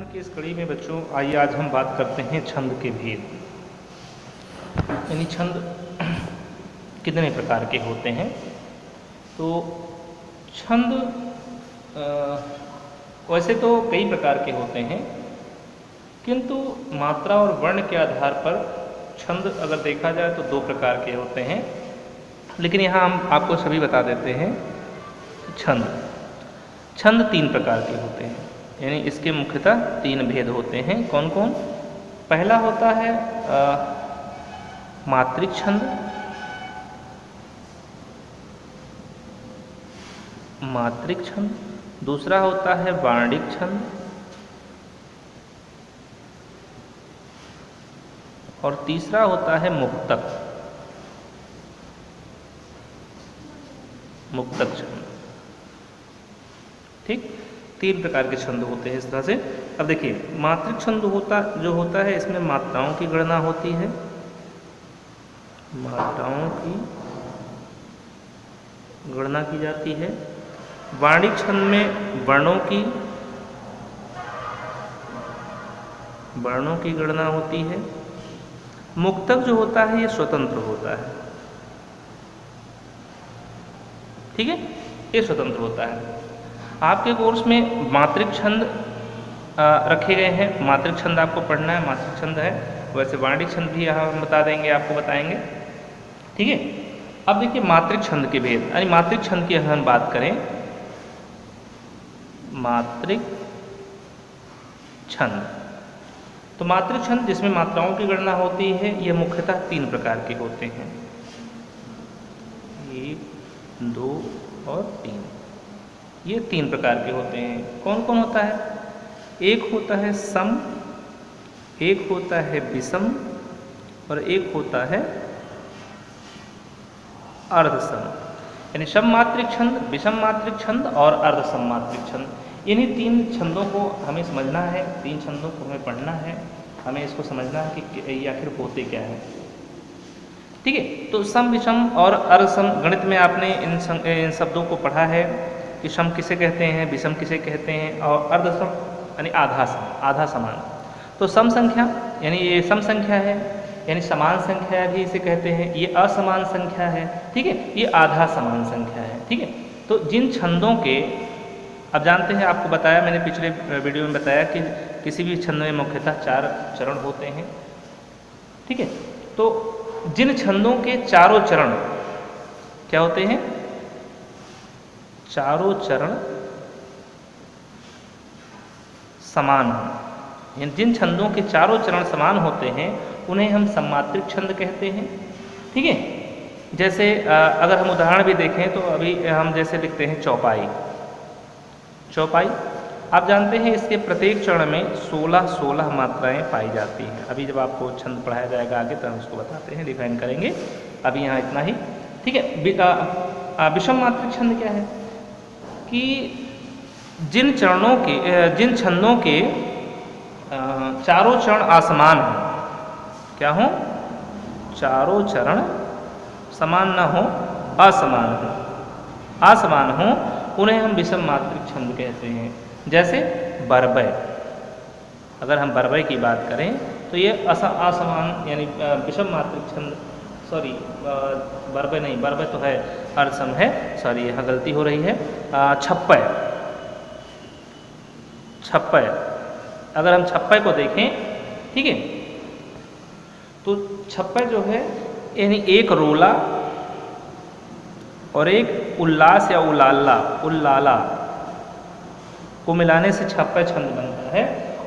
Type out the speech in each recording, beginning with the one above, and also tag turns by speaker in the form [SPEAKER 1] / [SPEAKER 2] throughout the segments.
[SPEAKER 1] व्याकरण की इस कड़ी में बच्चों आइए आज हम बात करते हैं छंद के भेद। यानी छंद कितने प्रकार के होते हैं। तो छंद वैसे तो कई प्रकार के होते हैं, किंतु मात्रा और वर्ण के आधार पर छंद अगर देखा जाए तो दो प्रकार के होते हैं। लेकिन यहाँ हम आपको सभी बता देते हैं। छंद तीन प्रकार के होते हैं, यानी इसके मुख्यतः तीन भेद होते हैं। कौन कौन? पहला होता है मात्रिक छंद, दूसरा होता है वार्णिक छंद, और तीसरा होता है मुक्तक छंद। ठीक, तीन प्रकार के छंद होते हैं इस तरह से। अब देखिए, मात्रिक छंद जो होता है इसमें मात्राओं की गणना होती है, मात्राओं की गणना की जाती है। वार्णिक छंद में वर्णों की गणना होती है। मुक्तक जो होता है ये स्वतंत्र होता है। ठीक है, ये स्वतंत्र होता है। आपके कोर्स में मात्रिक छंद रखे गए हैं, मात्रिक छंद आपको पढ़ना है, मात्रिक छंद है। वैसे वार्णिक छंद भी यहाँ हम बता देंगे, आपको बताएंगे। ठीक है, अब देखिए मात्रिक छंद के भेद, यानी मात्रिक छंद की अगर हम बात करें, मात्रिक छंद, तो मात्रिक छंद जिसमें मात्राओं की गणना होती है ये मुख्यतः तीन प्रकार के होते हैं, 1, 2 और 3। ये तीन प्रकार के होते हैं। कौन कौन होता है? एक होता है सम, एक होता है विषम, और एक होता है अर्धसम। यानी सम मात्रिक छंद, विषम मात्रिक छंद और अर्धसम मात्रिक छंद। इन्हीं तीन छंदों को हमें समझना है, तीन छंदों को हमें पढ़ना है, हमें इसको समझना है कि ये आखिर होते क्या है। ठीक है, तो सम, विषम और अर्धसम, गणित में आपने इन शब्दों को पढ़ा है कि सम किसे कहते हैं, विषम किसे कहते हैं, और अर्धसम यानी आधा समान। तो सम संख्या यानी ये सम संख्या है, यानी समान संख्या भी इसे कहते हैं। ये असमान संख्या है, ठीक है, ये आधा समान संख्या है। ठीक है, तो जिन छंदों के, अब जानते हैं, आपको बताया मैंने पिछले वीडियो में बताया कि किसी भी छंद में मुख्यतः 4 चरण होते हैं। ठीक है, तो जिन छंदों के चारों चरण क्या होते हैं, चारों चरण समान हो, यानी जिन छंदों के चारों चरण समान होते हैं उन्हें हम सममात्रिक छंद कहते हैं। ठीक है, जैसे अगर हम उदाहरण भी देखें तो अभी हम जैसे लिखते हैं चौपाई। आप जानते हैं इसके प्रत्येक चरण में 16 मात्राएं पाई जाती हैं। अभी जब आपको छंद पढ़ाया जाएगा आगे तो हम उसको बताते हैं, डिफाइन करेंगे। अभी यहाँ इतना ही। ठीक है, विषम मात्रिक छंद क्या है कि जिन छंदों के चारों चरण असमान हैं, क्या हो, चारों चरण समान न हो, असमान हो, उन्हें हम विषम मात्रिक छंद कहते हैं। जैसे बरबय, अगर हम बरबय की बात करें तो ये असमान यानी विषम मात्रिक छंद, सॉरी बरबय नहीं, बरबय तो है, अर्धसम है, सॉरी यहाँ गलती हो रही है। छप्पय, अगर हम छप्पय को देखें, ठीक है, तो छप्पय जो है यानी एक रोला और एक उल्लास या उल्लाला को मिलाने से छप्पय छंद बनता है।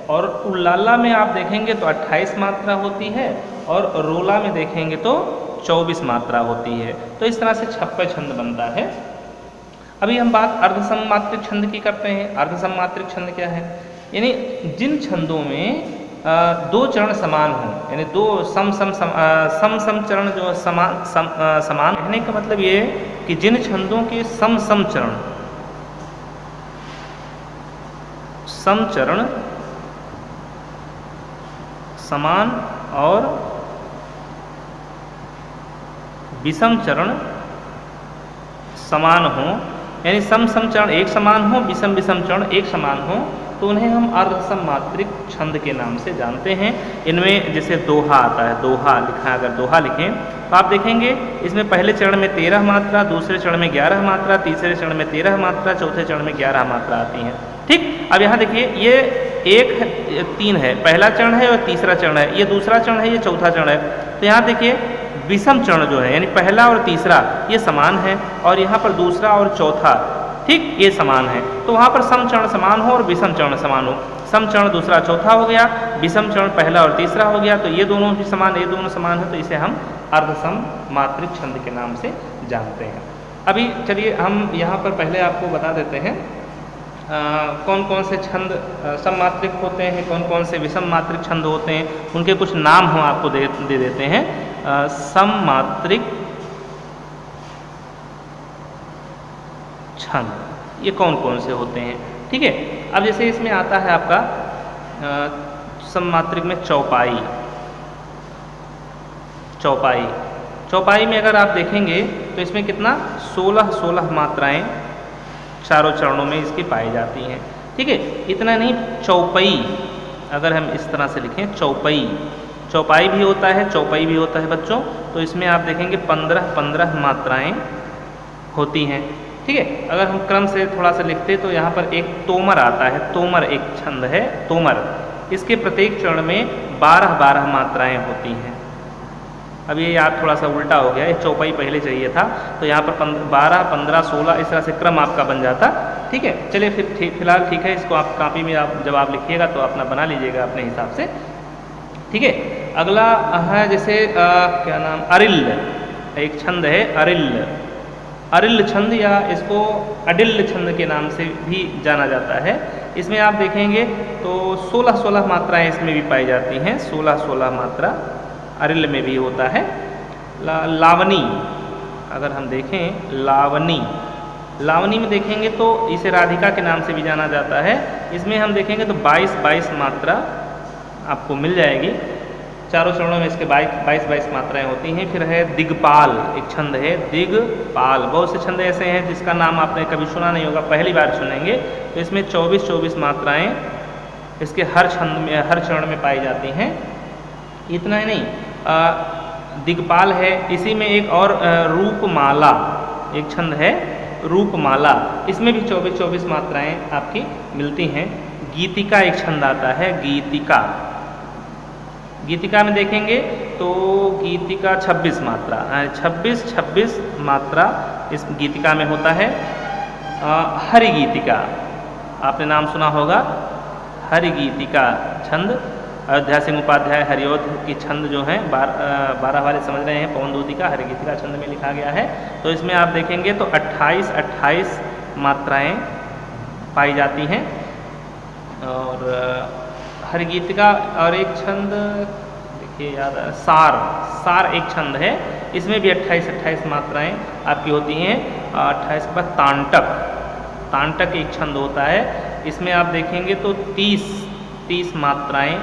[SPEAKER 1] और उल्लाला में आप देखेंगे तो 28 मात्रा होती है, और रोला में देखेंगे तो 24 मात्रा होती है। तो इस तरह से छप्पय छंद बनता है। अभी हम बात अर्धसम मात्रिक छंद की करते हैं। अर्धसम मात्रिक छंद क्या है? यानी जिन छंदों में 2 चरण समान हो, यानी 2 सम चरण जो समान कहने का मतलब ये कि जिन छंदों के सम चरण समान और विषम चरण समान हो, यानी सम चरण एक समान हो, विषम चरण एक समान हो, तो उन्हें हम अर्धसम मात्रिक छंद के नाम से जानते हैं। इनमें जैसे दोहा आता है, दोहा लिखा, अगर दोहा लिखें तो आप देखेंगे इसमें पहले चरण में 13 मात्रा, दूसरे चरण में 11 मात्रा, तीसरे चरण में 13 मात्रा, चौथे चरण में 11 मात्रा आती हैं। ठीक, अब यहाँ देखिए ये 1-3 है, पहला चरण है और तीसरा चरण है, ये दूसरा चरण है, ये चौथा चरण है। तो यहाँ देखिए विषम चरण जो है, यानी पहला और तीसरा ये समान है, और यहाँ पर दूसरा और चौथा, ठीक, ये समान है। तो वहाँ पर सम चरण समान हो और विषम चरण समान हो। सम चरण दूसरा चौथा हो गया, विषम चरण पहला और तीसरा हो गया, तो ये दोनों भी समान, ये दोनों समान है, तो इसे हम अर्धसम मात्रिक छंद के नाम से जानते हैं। अभी चलिए हम यहाँ पर पहले आपको बता देते हैं कौन कौन से छंद सममात्रिक होते हैं, कौन कौन से विषम मात्रिक छंद होते हैं, उनके कुछ नाम हम आपको दे देते हैं। सममात्रिक छंद ये कौन कौन से होते हैं, ठीक है। अब जैसे इसमें आता है आपका सममात्रिक में चौपाई। चौपाई, चौपाई में अगर आप देखेंगे तो इसमें कितना 16 मात्राएं चारों चरणों में इसकी पाई जाती हैं, ठीक है। इतना नहीं, चौपाई अगर हम इस तरह से लिखें, चौपाई, चौपाई भी होता है, चौपाई भी होता है बच्चों, तो इसमें आप देखेंगे 15 मात्राएं होती हैं, ठीक है। अगर हम क्रम से थोड़ा सा लिखते तो यहाँ पर एक तोमर आता है, तोमर एक छंद है, तोमर, इसके प्रत्येक चरण में 12 मात्राएं होती हैं। अब ये याद थोड़ा सा उल्टा हो गया, ये चौपाई पहले चाहिए था, तो यहाँ पर 12, 15, 16 इस तरह से क्रम आपका बन जाता, ठीक है। चलिए फिर फिलहाल ठीक है, इसको आप कापी में आप जब आप लिखिएगा तो अपना बना लीजिएगा अपने हिसाब से, ठीक है। अगला है जैसे क्या नाम, अरिल्ल, एक छंद है अरिल्ल, अरिल्ल छंद या इसको अडिल्ल छंद के नाम से भी जाना जाता है। इसमें आप देखेंगे तो 16 मात्राएं इसमें भी पाई जाती हैं, 16 मात्रा अरिल्ल में भी होता है। लावनी, अगर हम देखें लावनी, लावनी में देखेंगे तो इसे राधिका के नाम से भी जाना जाता है। इसमें हम देखेंगे तो 22 मात्रा आपको मिल जाएगी, चारों चरणों में इसके 22 मात्राएं होती हैं। फिर है दिग्पाल, एक छंद है दिग्पाल, बहुत से छंद ऐसे हैं जिसका नाम आपने कभी सुना नहीं होगा, पहली बार सुनेंगे। तो इसमें 24 मात्राएं इसके हर छंद में, हर चरण में पाई जाती हैं। इतना ही नहीं, दिग्पाल है, इसी में एक और रूपमाला एक छंद है, रूपमाला, इसमें भी 24 मात्राएं आपकी मिलती हैं। गीतिका एक छंद आता है, गीतिका, गीतिका में देखेंगे तो गीतिका 26 मात्रा, 26 मात्रा इस गीतिका में होता है। हरि गीतिका, आपने नाम सुना होगा, हरि गीतिका छंद, अयोध्या सिंह उपाध्याय हरिओध की छंद जो हैं 12 वाले समझ रहे हैं, पवन दूतिका हरि गीतिका छंद में लिखा गया है। तो इसमें आप देखेंगे तो 28 मात्राएं पाई जाती हैं। और हरि गीतिका और एक छंद देखिए याद है, सार एक छंद है, इसमें भी 28 मात्राएं आपकी होती हैं। 28 के बाद तांटक एक छंद होता है, इसमें आप देखेंगे तो 30 मात्राएं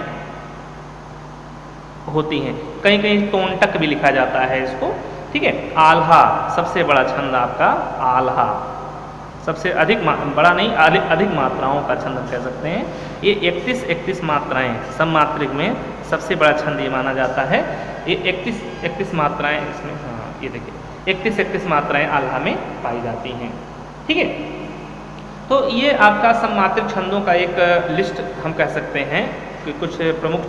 [SPEAKER 1] होती हैं। कहीं तोंटक भी लिखा जाता है इसको, ठीक है। आल्हा, सबसे बड़ा छंद आपका आल्हा, सबसे अधिक बड़ा नहीं, अधिक मात्राओं का छंद हम कह सकते हैं। ये 31 मात्राएं सममात्रिक में सबसे बड़ा छंद ये माना जाता है। ये 31 मात्राएं इसमें, हाँ ये देखिए 31 मात्राएं आल्हा में पाई जाती हैं, ठीक है। तो ये आपका सममात्रिक छंदों का एक लिस्ट हम कह सकते हैं कि कुछ प्रमुख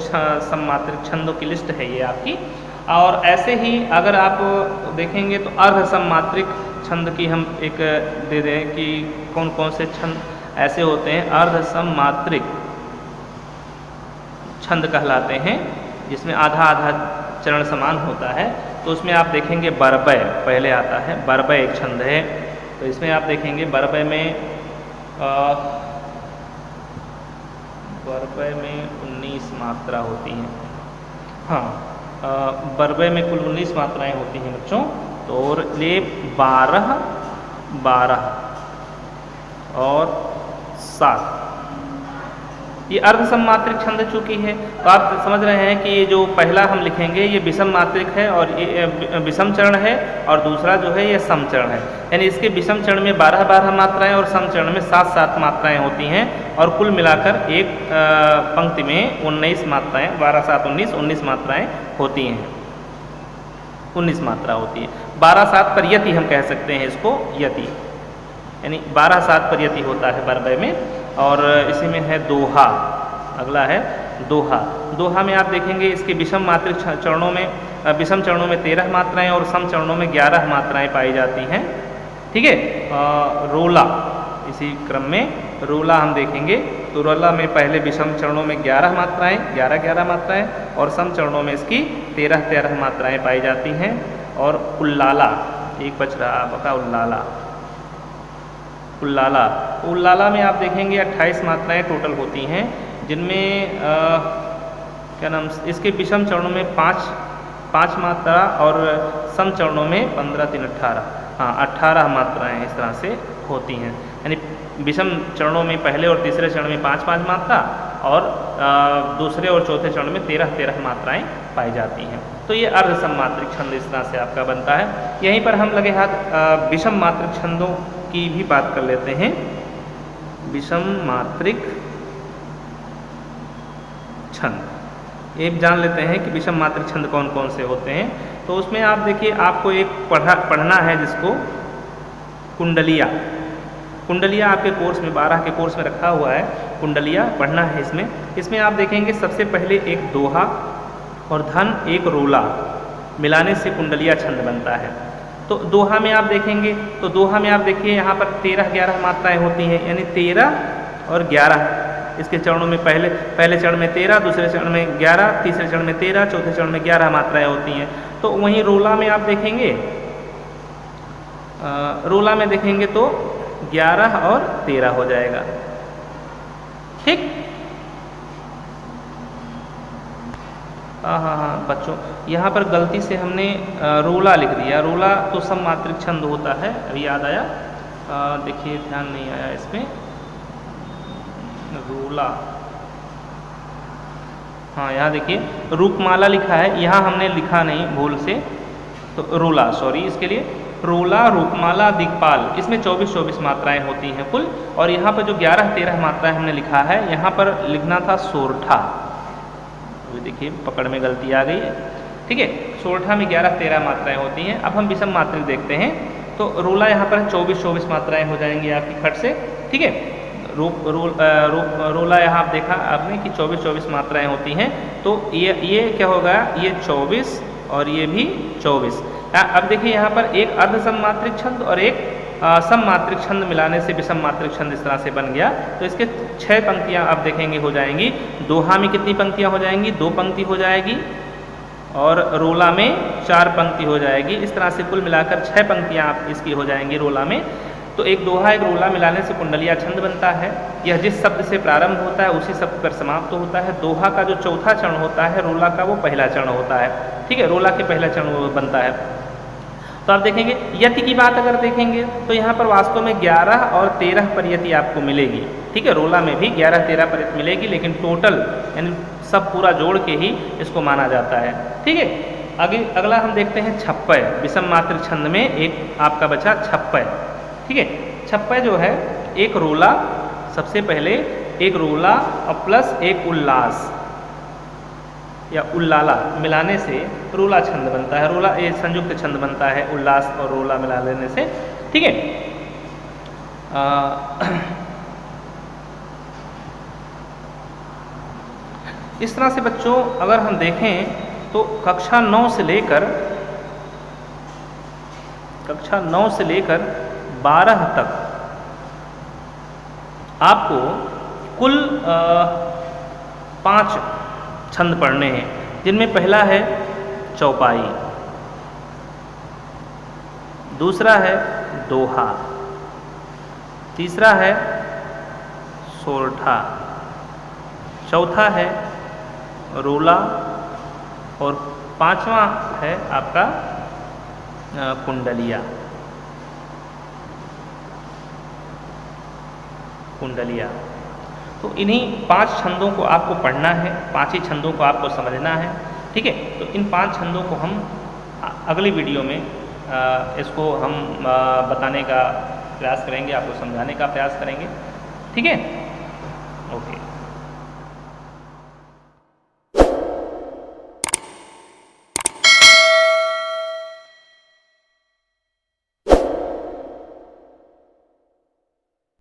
[SPEAKER 1] सममात्रिक छंदों की लिस्ट है ये आपकी। और ऐसे ही अगर आप देखेंगे तो अर्ध सममात्रिक छंद की हम एक दे दें कि कौन कौन से छंद ऐसे होते हैं, अर्ध सममात्रिक छंद कहलाते हैं, जिसमें आधा चरण समान होता है। तो उसमें आप देखेंगे बरबय पहले आता है, बरबय एक छंद है। तो इसमें आप देखेंगे बरबय में 19 मात्रा होती हैं, हाँ बरबय में कुल 19 मात्राएं होती हैं बच्चों। तो और ये 12 और 7, ये अर्ध सममात्रिक छंद चूंकि है, तो आप समझ रहे हैं कि ये जो पहला हम लिखेंगे ये विषम मात्रिक है और ये विषम चरण है, और दूसरा जो है ये सम चरण है। यानी इसके विषम चरण में 12-12 मात्राएं और सम चरण में 7-7 मात्राएं होती हैं, और कुल मिलाकर एक पंक्ति में 19 मात्राएं, 12-7 19 मात्राएं होती हैं, 19 मात्रा होती है। 12-7 पर यति हम कह सकते हैं इसको, यति यानी 12-7 पर यति होता है बरबे में। और इसी में है दोहा, अगला है दोहा। दोहा में आप देखेंगे इसके विषम मात्रिक चरणों में, विषम चरणों में 13 मात्राएं और सम चरणों में 11 मात्राएं पाई जाती हैं। ठीक है, रोला, इसी क्रम में रोला हम देखेंगे तो रोला में पहले विषम चरणों में 11 मात्राएं, 11 मात्राएं, और सम चरणों में इसकी 13 मात्राएं पाई जाती हैं। और उल्लाला, एक बच रहा आपका उल्लाला, उल्लाला, उल्लाला में आप देखेंगे 28 मात्राएं टोटल होती हैं, जिनमें क्या नाम, इसके विषम चरणों में 5 मात्रा और सम चरणों में 15-3 18, हाँ 18 मात्राएं इस तरह से होती हैं। यानी विषम चरणों में पहले और तीसरे चरण में 5-5 मात्रा, और दूसरे और चौथे चरण में 13-13 मात्राएं पाई जाती हैं। तो ये अर्ध सममात्रिक छंद इस तरह से आपका बनता है। यहीं पर हम लगे हाथ विषम मात्रिक छंदों की भी बात कर लेते हैं। विषम मात्रिक छंद ये जान लेते हैं कि विषम मात्रिक छंद कौन कौन से होते हैं। तो उसमें आप देखिए, आपको एक पढ़ना है जिसको कुंडलिया, कुंडलिया आपके कोर्स में 12 के कोर्स में रखा हुआ है, कुंडलिया पढ़ना है। इसमें आप देखेंगे सबसे पहले एक दोहा और धन एक रोला मिलाने से कुंडलिया छंद बनता है। तो दोहा में आप देखेंगे, तो दोहा में आप देखिए यहाँ पर 13-11 मात्राएं होती हैं, यानी 13 और 11 इसके चरणों में पहले चरण में 13, दूसरे चरण में 11, तीसरे चरण में 13, चौथे चरण में 11 मात्राएं होती हैं। तो वहीं रोला में आप देखेंगे, रोला में देखेंगे तो 11 और 13 हो जाएगा। ठीक, हाँ बच्चों, यहाँ पर गलती से हमने रोला लिख दिया। रोला तो सममात्रिक छंद होता है, अभी याद आया, देखिए ध्यान नहीं आया इसमें, रोला, हाँ यहाँ देखिए रूपमाला लिखा है, यहाँ हमने लिखा नहीं भूल से, तो रोला, सॉरी इसके लिए। रोला, रूपमाला, दिक्पाल, इसमें 24-24 मात्राएं होती हैं कुल, और यहाँ पर जो 11-13 मात्राएं हमने लिखा है, यहाँ पर लिखना था सोरठा, देखिए पकड़ में गलती आ गई है। ठीक है, सोरठा में 11-13 मात्राएं होती हैं। अब हम विषम मात्रिक देखते हैं, तो रोला यहाँ पर 24-24 मात्राएं हो जाएंगी आपकी खट से। ठीक है, रोला यहाँ आप देखा आपने कि 24-24 मात्राएं होती हैं, तो ये क्या होगा, ये 24 और ये भी 24। अब देखिए यहाँ पर एक अर्ध सममात्रिक छंद और एक सममात्रिक छंद मिलाने से विषम मात्रिक छंद इस तरह से बन गया। तो इसके 6 पंक्तियाँ आप देखेंगे हो जाएंगी। दोहा में कितनी पंक्तियाँ हो जाएंगी, 2 पंक्ति हो जाएगी, और रोला में 4 पंक्ति हो जाएगी। इस तरह से कुल मिलाकर 6 पंक्तियाँ आप इसकी हो जाएंगी रोला में। तो एक दोहा एक रोला मिलाने से कुंडलिया छंद बनता है। यह जिस शब्द से प्रारंभ होता है उसी शब्द पर समाप्त होता है। दोहा का जो चौथा चरण होता है, रोला का वो पहला चरण होता है। ठीक है, रोला के पहला चरण वो बनता है। तो आप देखेंगे यति की बात अगर देखेंगे तो यहाँ पर वास्तव में 11 और 13 पर यति आपको मिलेगी। ठीक है, रोला में भी 11-13 पर यति मिलेगी, लेकिन टोटल यानी सब पूरा जोड़ के ही इसको माना जाता है। ठीक है, आगे अगला हम देखते हैं छप्पय। विषम मात्रिक छंद में एक आपका बचा छप्पय। ठीक है, छप्पय जो है एक रोला, सबसे पहले एक रोला और प्लस एक उल्लास या उल्लाला मिलाने से रोला छंद बनता है। रोला ये संयुक्त छंद बनता है उल्लास और रोला मिला लेने से। ठीक है, इस तरह से बच्चों अगर हम देखें तो कक्षा 9 से लेकर 12 तक आपको कुल 5 छंद पढ़ने हैं, जिनमें पहला है चौपाई, दूसरा है दोहा, तीसरा है सोरठा, चौथा है रोला, और 5वां है आपका कुंडलिया। तो इन्हीं 5 छंदों को आपको पढ़ना है, 5 ही छंदों को आपको समझना है, ठीक है। तो इन 5 छंदों को हम अगली वीडियो में इसको हम बताने का प्रयास करेंगे, आपको समझाने का प्रयास करेंगे, ठीक है। ओके।